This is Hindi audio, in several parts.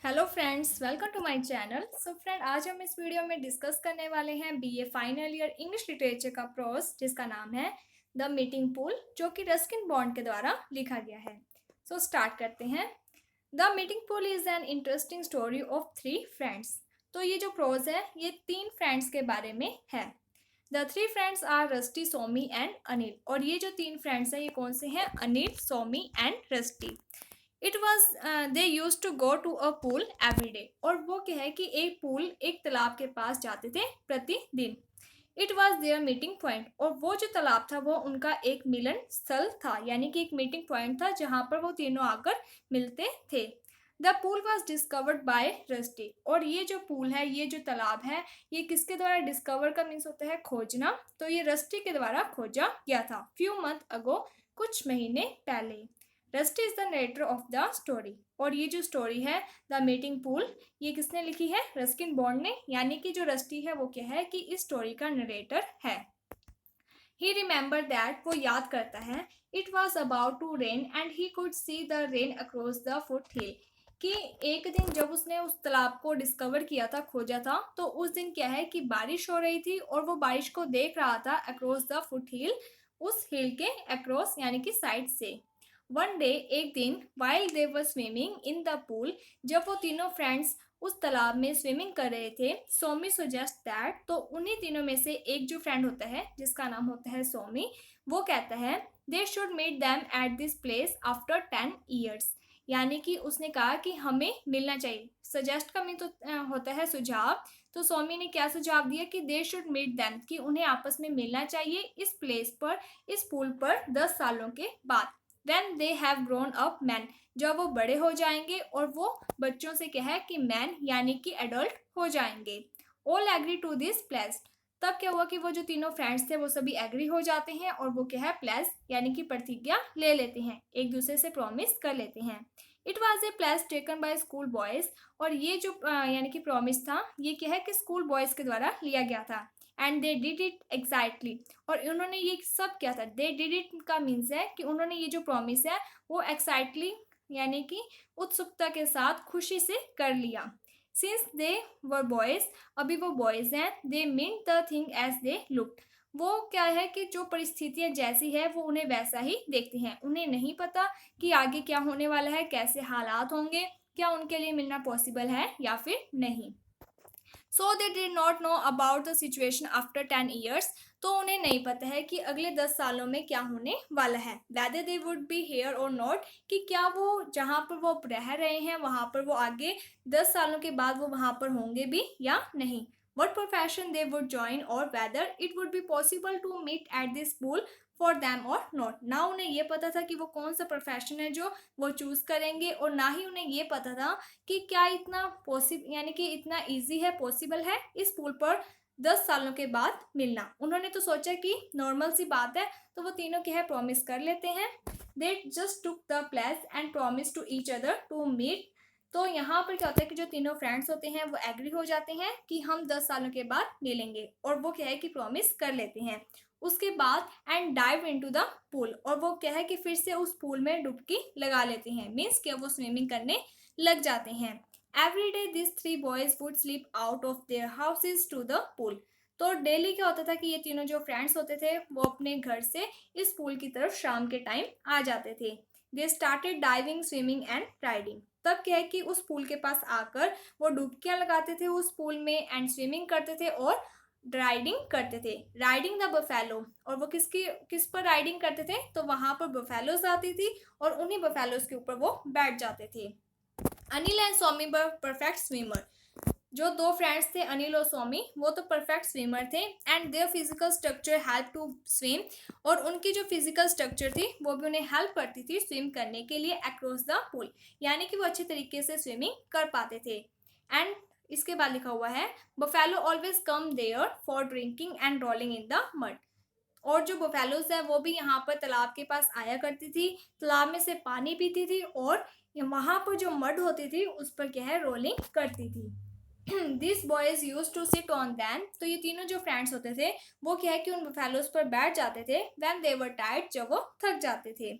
Hello friends, welcome to my channel. Friend, आज हम इस वीडियो में डिस्कस करने वाले हैं BA final year English literature का प्रोज, जिसका नाम है द मीटिंग पूल, जो कि रस्किन बॉन्ड के द्वारा लिखा गया है। स्टार्ट करते हैं। The meeting pool is an interesting story of three friends. तो ये जो प्रोज है ये तीन फ्रेंड्स के बारे में है। The three friends are Rusty, Somi and Anil. और ये जो तीन फ्रेंड्स हैं ये कौन से हैं? Anil, Somi and Rusty. It was they use to go to a pool every day. और वो क्या है कि एक पूल, एक तालाब के पास जाते थे प्रतिदिन। It was their meeting point. और वो जो तालाब था वो उनका एक मिलन स्थल था, यानी कि एक मीटिंग पॉइंट था जहां पर वो तीनों आकर मिलते थे। The pool was discovered by rusty. और ये जो पूल है, ये जो तालाब है, ये किसके द्वारा डिस्कवर का मीन्स होता है खोजना। तो ये रस्टी के द्वारा खोजा गया था फ्यू मंथ अगो, कुछ महीने पहले। Rusty is the narrator of the story. और ये जो स्टोरी है द मीटिंग पूल, ये किसने लिखी है? रस्किन बॉन्ड ने। यानी कि जो रस्टी है वो क्या है कि इस स्टोरी का नरेटर है। ही रिमेंबर दैट, वो याद करता है, it was about to rain and he could see the rain across the foot hill. कि एक दिन जब उसने उस तालाब को डिस्कवर किया था, खोजा था, तो उस दिन क्या है कि बारिश हो रही थी और वो बारिश को देख रहा था अक्रॉस द फुट हिल, उस हिल के अक्रॉस यानी कि साइड से। वन डे, एक दिन, while they were swimming in the pool, जब वो तीनों फ्रेंड्स उस तालाब में स्विमिंग कर रहे थे, सोमी सजेस्ट दैट, तो उन्हीं तीनों में से एक जो फ्रेंड होता है जिसका नाम होता है सोमी, वो कहता है they should meet them at this place after 10 years. यानी कि उसने कहा कि हमें मिलना चाहिए। सजेस्ट का मीन तो होता है सुझाव। तो सोमी ने क्या सुझाव दिया कि दे शुड मीट दैम, कि उन्हें आपस में मिलना चाहिए इस प्लेस पर, इस पुल पर 10 सालों के बाद। When they have grown up man, जब वो बड़े हो जाएंगे और वो बच्चों से क्या है कि मैन यानी कि एडल्ट हो जाएंगे। All agree to this place. तब क्या हुआ कि वो जो तीनों फ्रेंड्स थे वो सभी एग्री हो जाते हैं और वो क्या है प्लेस यानी कि प्रतिज्ञा ले लेते हैं, एक दूसरे से प्रॉमिस कर लेते हैं। It was a place taken by school boys. और ये जो यानी कि प्रॉमिस था ये क्या है कि स्कूल बॉयज के द्वारा लिया गया था। And they did it exactly. और उन्होंने ये सब क्या था? दे डिड इट का मीन्स है कि उन्होंने ये जो प्रॉमिस है वो एक्साइटली यानी कि उत्सुकता के साथ खुशी से कर लिया। सिंस दे वर बॉयज, अभी वो बॉयज हैं, they mean the thing as they looked. वो क्या है कि जो परिस्थितियां जैसी है वो उन्हें वैसा ही देखते हैं। उन्हें नहीं पता कि आगे क्या होने वाला है, कैसे हालात होंगे, क्या उनके लिए मिलना पॉसिबल है या फिर नहीं। So they did not know about the situation after 10 years. तो उन्हें नहीं पता है कि अगले 10 सालों में क्या होने वाला है। Weather they would be here और नॉट, कि क्या वो जहाँ पर वो रह रहे हैं वहाँ पर वो आगे 10 सालों के बाद वो वहाँ पर होंगे भी या नहीं। What profession they would join or whether it would be possible to meet at this pool for them or not. ना उन्हें ये पता था कि वो कौन सा प्रोफेशन है जो वो चूज करेंगे, और ना ही उन्हें ये पता था कि क्या इतना पॉसिबल यानी कि इतना इजी है, पॉसिबल है इस पुल पर 10 सालों के बाद मिलना। उन्होंने तो सोचा कि नॉर्मल सी बात है, तो वो तीनों क्या है प्रॉमिस कर लेते हैं। They just took the place and promise to each other to meet. तो यहाँ पर क्या होता है कि जो तीनों फ्रेंड्स होते हैं वो एग्री हो जाते हैं कि हम 10 सालों के बाद मिलेंगे, और वो क्या है कि प्रॉमिस कर लेते हैं। उसके बाद and dive into the pool, और वो क्या है कि फिर से उस पूल में डुबकी लगा लेते हैं, मीन्स कि वो स्विमिंग करने लग जाते हैं। Every day this three boys would slip out of their houses to the pool. तो डेली क्या होता था कि ये तीनों जो फ्रेंड्स होते थे वो अपने घर से इस पूल की तरफ शाम के टाइम आ जाते थे। They started diving, swimming and riding. तब क्या है कि उस पूल के पास आकर वो डुबकियां लगाते थे उस पूल में, एंड स्विमिंग करते थे और राइडिंग करते थे। राइडिंग द बफेलो, और वो किस पर राइडिंग करते थे? तो वहां पर बफेलोज आती थी और उन्हीं बफेलोज के ऊपर वो बैठ जाते थे। Anil and Swami were perfect swimmer. जो दो फ्रेंड्स थे अनिल और स्वामी, वो तो परफेक्ट स्विमर थे, and their physical structure help to swim. और उनकी जो फिजिकल स्ट्रक्चर थी वो भी उन्हें हेल्प करती थी स्विम करने के लिए अक्रॉस द पूल, यानी कि वो अच्छे तरीके से स्विमिंग कर पाते थे। एंड इसके बाद लिखा हुआ है buffalo always come there for drinking and rolling in the mud. और जो बफेलोज है वो भी यहाँ पर तालाब के पास आया करती थी, तालाब में से पानी पीती थी और वहां पर जो मड होती थी उस पर क्या है रोलिंग करती थी। This boys use to sit on them. तो ये तीनों जो फ्रेंड्स होते थे वो क्या है कि उन बफेलोज पर बैठ जाते थे व्हेन दे वर टायर्ड, जब वो थक जाते थे।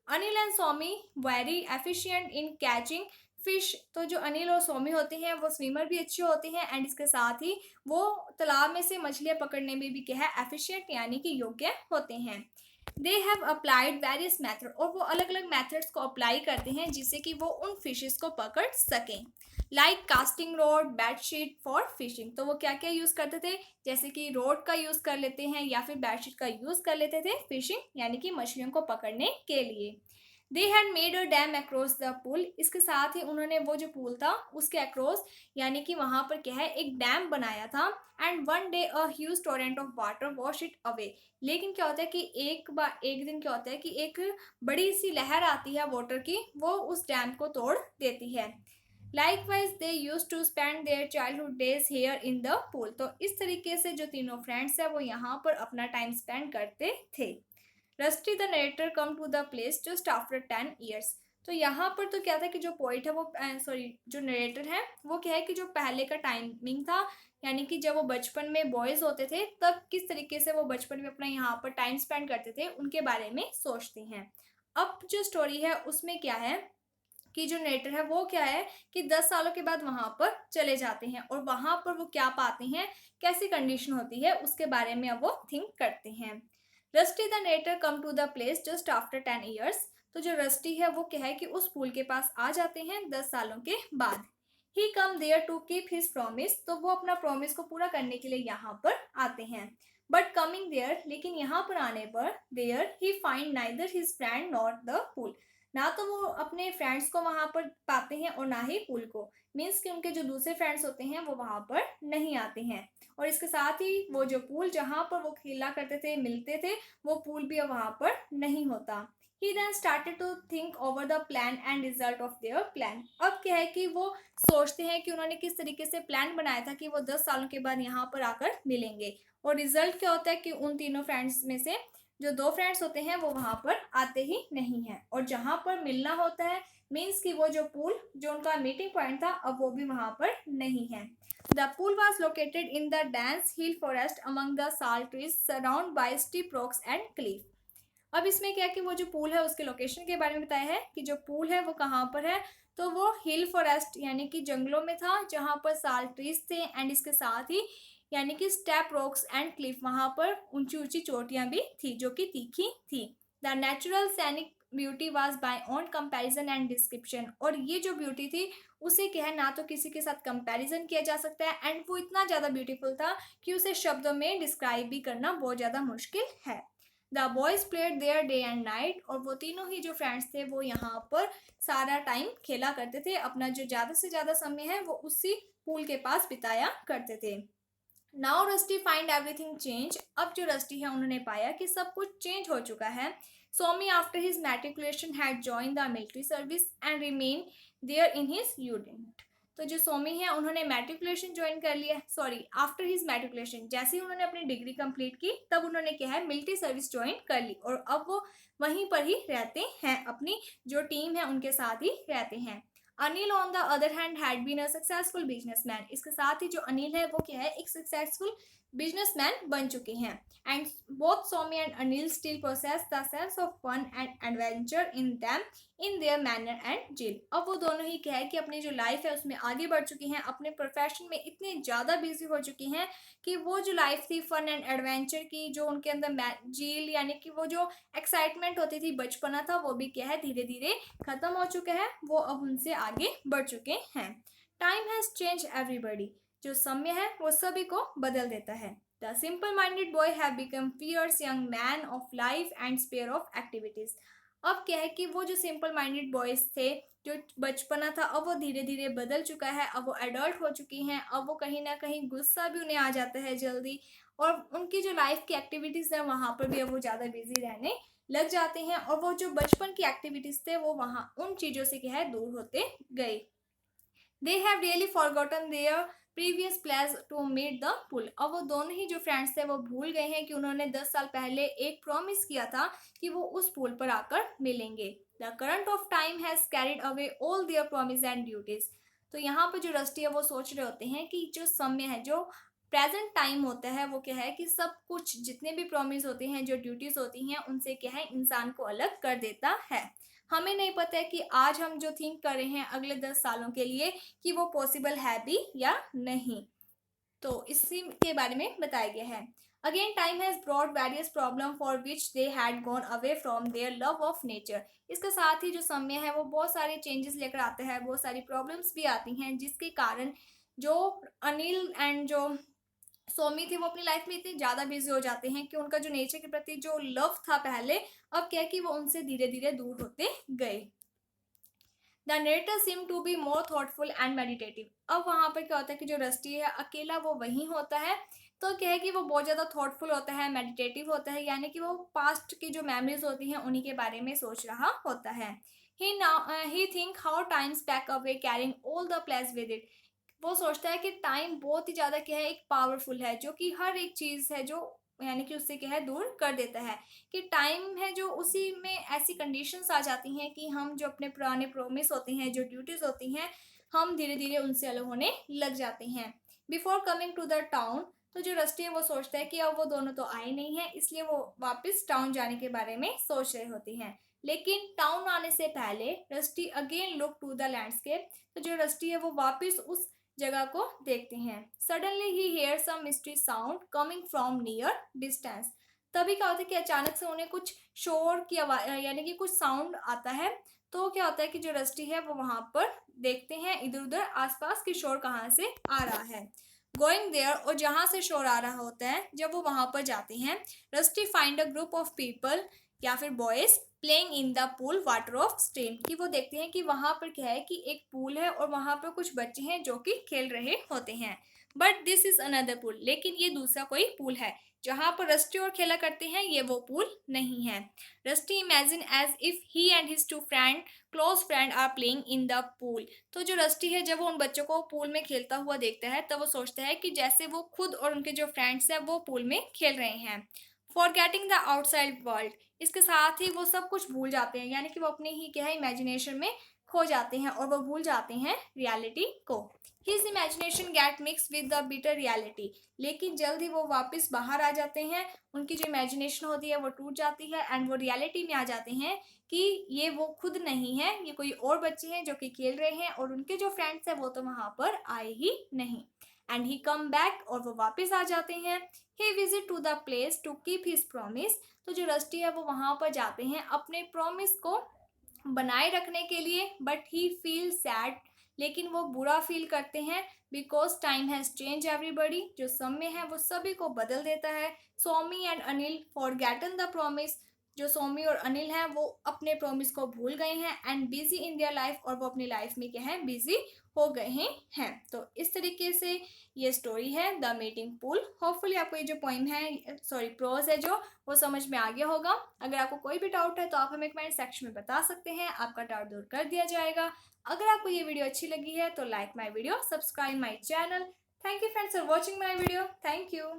Anil and Swami very efficient in catching fish, तो जो अनिल और सौम्य होते हैं वो स्विमर भी अच्छे होते हैं एंड इसके साथ ही वो तालाब में से मछलियां पकड़ने में भी क्या है एफिशिएंट यानी कि योग्य होते हैं। They have applied various method, और वो अलग अलग मेथड्स को अप्लाई करते हैं जिससे कि वो उन फिशेस को पकड़ सकें। Like casting road, bedsheet for fishing, तो वो क्या क्या यूज करते थे, जैसे कि रोड का यूज कर लेते हैं या फिर बेडशीट का यूज कर लेते थे फिशिंग यानी कि मछलियों को पकड़ने के लिए। They had made a dam across the pool, इसके साथ ही उन्होंने वो जो पुल था उसके अक्रॉस यानी कि वहां पर क्या है एक डैम बनाया था। And one day a huge Torrent of water wash it away, लेकिन क्या होता है कि एक दिन क्या होता है कि एक बड़ी सी लहर आती है वाटर की, वो उस डैम को तोड़ देती है। Likewise they use to spend their childhood days here in the pool, तो इस तरीके से जो तीनों फ्रेंड्स है वो यहाँ पर अपना टाइम स्पेंड करते थे। Rusty the narrator come to the place just after 10 years, तो यहाँ पर तो क्या था कि जो पोइट है वो सॉरी जो नरेटर है वो क्या है कि जो पहले का टाइमिंग था यानी कि जब वो बचपन में बॉयज होते थे तब किस तरीके से वो बचपन में अपना यहाँ पर टाइम स्पेंड करते थे उनके बारे में सोचते हैं। अब जो स्टोरी है उसमें क्या है कि जो नरेटर है वो क्या है कि 10 सालों के बाद वहां पर चले जाते हैं और वहां पर वो क्या पाते हैं, कैसी कंडीशन होती है उसके बारे में अब वो थिंक करते हैं। Rusty the narrator come to the place just after 10 years, तो जो रस्टी है वो क्या है कि उस पुल के पास आ जाते हैं 10 सालों के बाद। He come there to keep his promise, तो वो अपना प्रॉमिस को पूरा करने के लिए यहाँ पर आते हैं। बट कमिंग देयर, लेकिन यहाँ पर आने पर there he find neither his friend not the pool, ना तो वो अपने फ्रेंड्स को वहां पर पाते हैं और ना ही पुल को, मीन्स कि उनके जो दूसरे फ्रेंड्स होते हैं वो वहां पर नहीं आते हैं। और इसके साथ ही वो जो पूल जहां पर वो खेला करते थे मिलते थे वो पूल भी अब वहां पर नहीं होता। He then started to think over the plan and result of their plan, अब क्या है कि वो सोचते हैं कि उन्होंने किस तरीके से प्लान बनाया था कि वो 10 सालों के बाद यहाँ पर आकर मिलेंगे, और रिजल्ट क्या होता है कि उन तीनों फ्रेंड्स में से जो दो फ्रेंड्स होते हैं वो वहां पर आते ही नहीं है, और जहां पर मिलना होता है मीन्स कि वो जो पूल जो उनका मीटिंग पॉइंट था अब वो भी वहां पर नहीं है। The pool was located in the dense hill forest among the sal trees surround by steep rocks and cliff. अब इसमें क्या है कि वो जो पूल है उसके लोकेशन के बारे में बताया है कि जो पूल है वो कहाँ पर है, तो वो हिल फॉरेस्ट यानी कि जंगलों में था जहाँ पर साल ट्रीज थे एंड इसके साथ ही यानी कि स्टेप रॉक्स एंड क्लिफ, वहां पर ऊंची ऊंची चोटियां भी थी जो कि तीखी थी। द नेचुरल सैनिक beauty was by on comparison and description, और ये जो ब्यूटी थी उसे क्या है ना तो किसी के साथ कंपैरिजन किया जा सकता है एंड वो इतना ज़्यादा ब्यूटीफुल था कि उसे शब्दों में डिस्क्राइब भी करना बहुत ज़्यादा मुश्किल है। The boys played their day and night, और वो तीनों ही जो फ्रेंड्स थे वो यहाँ पर सारा टाइम खेला करते थे, अपना जो ज़्यादा से ज़्यादा समय है वो उसी पूल के पास बिताया करते थे। Now rusty find everything change, अब जो रस्टी है उन्होंने पाया कि सब कुछ चेंज हो चुका है। Somi after his matriculation had join the military service and remain there in his unit, तो जो सोमी है उन्होंने मैट्रिकुलेशन ज्वाइन कर लिया, सॉरी आफ्टर हिज मैट्रिकुलेशन, जैसे ही उन्होंने अपनी डिग्री कंप्लीट की तब उन्होंने क्या है मिलिट्री सर्विस ज्वाइन कर ली और अब वो वहीं पर ही रहते हैं, अपनी जो टीम है उनके साथ ही रहते हैं। Anil on the other hand had been a successful businessman, इसके साथ ही जो अनिल है वो क्या है एक सक्सेसफुल बिजनेसमैन बन चुके हैं। And both Somi and Anil still possess the sense of fun and adventure in them in their manner and zeal, अब वो दोनों ही क्या है कि अपनी जो लाइफ है उसमें आगे बढ़ चुकी हैं, अपने प्रोफेशन में इतने ज़्यादा बिजी हो चुकी हैं कि वो जो लाइफ थी फन एंड एडवेंचर की, जो उनके अंदर झील यानी कि वो जो एक्साइटमेंट होती थी बचपना था वो भी क्या है धीरे धीरे खत्म हो चुका है, वो अब उनसे आगे बढ़ चुके हैं। टाइम हैज चेंज एवरीबडी, जो समय है वो सभी को बदल देता है। The simple minded boy have become fierce young man of life and spare of activities, अब क्या है कि वो जो सिंपल माइंडेड बॉयज थे जो बचपना था अब वो धीरे धीरे बदल चुका है, अब वो एडल्ट हो चुकी हैं, अब वो कहीं ना कहीं गुस्सा भी उन्हें आ जाता है जल्दी, और उनकी जो लाइफ की एक्टिविटीज़ है वहाँ पर भी अब वो ज़्यादा बिजी रहने लग जाते हैं, और वो जो बचपन की एक्टिविटीज़ थे वो वहाँ उन चीज़ों से क्या है दूर होते गए। They have really forgotten their previous place to meet the pool, अब वो दोनों ही जो फ्रेंड्स थे वो भूल गए हैं कि उन्होंने 10 साल पहले एक प्रॉमिस किया था कि वो उस पुल पर आकर मिलेंगे। The current of time has carried away all their promise and duties, तो यहाँ पर जो रस्टी है वो सोच रहे होते हैं कि जो समय है जो प्रेजेंट टाइम होता है वो क्या है कि सब कुछ जितने भी प्रॉमिस होते हैं जो ड्यूटीज होती हैं उनसे क्या है इंसान को अलग कर देता है। हमें नहीं पता है कि आज हम जो थिंक कर रहे हैं अगले 10 सालों के लिए कि वो पॉसिबल है भी या नहीं। तो इसी के बारे में बताया गया है। Again time has brought various problem for which they had gone away from their love of nature. इसके साथ ही जो समय है वो बहुत सारे चेंजेस लेकर आता है, बहुत सारी प्रॉब्लम्स भी आती हैं, जिसके कारण जो अनिल एंड जो सोमी थे वो अपनी लाइफ में इतने ज़्यादा बिजी हो जाते हैं कि उनका जो नेचर के प्रति जो लव था पहले, अब क्या है कि वो उनसे धीरे धीरे दूर होते गए। The narrator seem to be more thoughtful and meditative. अब वहाँ पर क्या होता है कि जो रस्टी है अकेला वो वहीं होता है, तो क्या है कि वो बहुत ज़्यादा थॉटफुल होता है, मेडिटेटिव होता है, यानी कि वो पास्ट की जो मेमोरीज होती हैं उन्हीं के बारे में सोच रहा होता है। He think how times back away carrying all the place with it. वो सोचता है कि टाइम बहुत ही ज़्यादा क्या है, एक पावरफुल है जो कि हर एक चीज़ है जो यानी कि उससे क्या है दूर कर देता है। कि टाइम है जो उसी में ऐसी कंडीशंस आ जाती हैं कि हम जो अपने पुराने प्रोमिस होते हैं, जो ड्यूटीज़ होती हैं, हम धीरे धीरे उनसे अलग होने लग जाते हैं। Before coming to the town, तो जो रस्टी है वो सोचता है कि अब वो दोनों तो आए नहीं हैं, इसलिए वो वापस टाउन जाने के बारे में सोच रहे होती हैं। लेकिन टाउन आने से पहले Rusty again look to the landscape. तो जो रस्टी है वो वापस उस जगह को देखते हैं। सडनली ही hear some mystery sound coming from near distance. तभी क्या होता है कि अचानक से उन्हें कुछ शोर की आवाज यानी कि कुछ साउंड आता है। तो क्या होता है कि जो रस्टी है वो वहां पर देखते हैं इधर उधर आसपास की शोर कहाँ से आ रहा है। गोइंग देयर, और जहाँ से शोर आ रहा होता है जब वो वहां पर जाते हैं, rusty find a group of people या फिर boys playing in the pool water of stream. कि वो देखते हैं कि वहां पर क्या है कि एक पूल है और वहां पर कुछ बच्चे हैं जो कि खेल रहे होते हैं। But this is another pool, लेकिन ये दूसरा कोई पूल है। जहां पर रस्टी और खेला करते हैं ये वो पूल नहीं है। Rusty imagine as if he and his two friend close friend are playing in the pool. तो जो रस्टी है जब वो उन बच्चों को पूल में खेलता हुआ देखता है तब वो सोचता है कि जैसे वो खुद और उनके जो फ्रेंड्स हैं वो पूल में खेल रहे हैं। फॉरगेटिंग द आउटसाइड वर्ल्ड, इसके साथ ही वो सब कुछ भूल जाते हैं, यानी कि वो अपने ही क्या है इमेजिनेशन में खो जाते हैं और वो भूल जाते हैं रियलिटी को। His imagination gate mix with the bitter reality. लेकिन जल्द ही वो वापस बाहर आ जाते हैं, उनकी जो इमेजिनेशन होती है वो टूट जाती है एंड वो रियलिटी में आ जाते हैं कि ये वो खुद नहीं है, ये कोई और बच्चे हैं जो कि खेल रहे हैं और उनके जो फ्रेंड्स हैं वो तो वहां पर आए ही नहीं। एंड ही कम बैक, और वो वापस आ जाते हैं। He visit to the place to keep his promise. तो जो रस्टी है वो वहां पर जाते हैं अपने प्रॉमिस को बनाए रखने के लिए, बट ही फील सैड, लेकिन वो बुरा फील करते हैं। Because time has change everybody, जो समय है वो सभी को बदल देता है। Somi and Anil forgotten the promise. जो सोमी और अनिल हैं वो अपने प्रॉमिस को भूल गए हैं and busy in their life, और वो अपनी लाइफ में क्या है बिजी हो गए हैं। तो इस तरीके से ये स्टोरी है द मीटिंग पूल। होपफुली आपको ये जो पोइम है सॉरी प्रोज है जो वो समझ में आ गया होगा। अगर आपको कोई भी डाउट है तो आप हमें कमेंट सेक्शन में बता सकते हैं, आपका डाउट दूर कर दिया जाएगा। अगर आपको ये वीडियो अच्छी लगी है तो like my video, subscribe my channel. Thank you friends for watching my video. Thank you.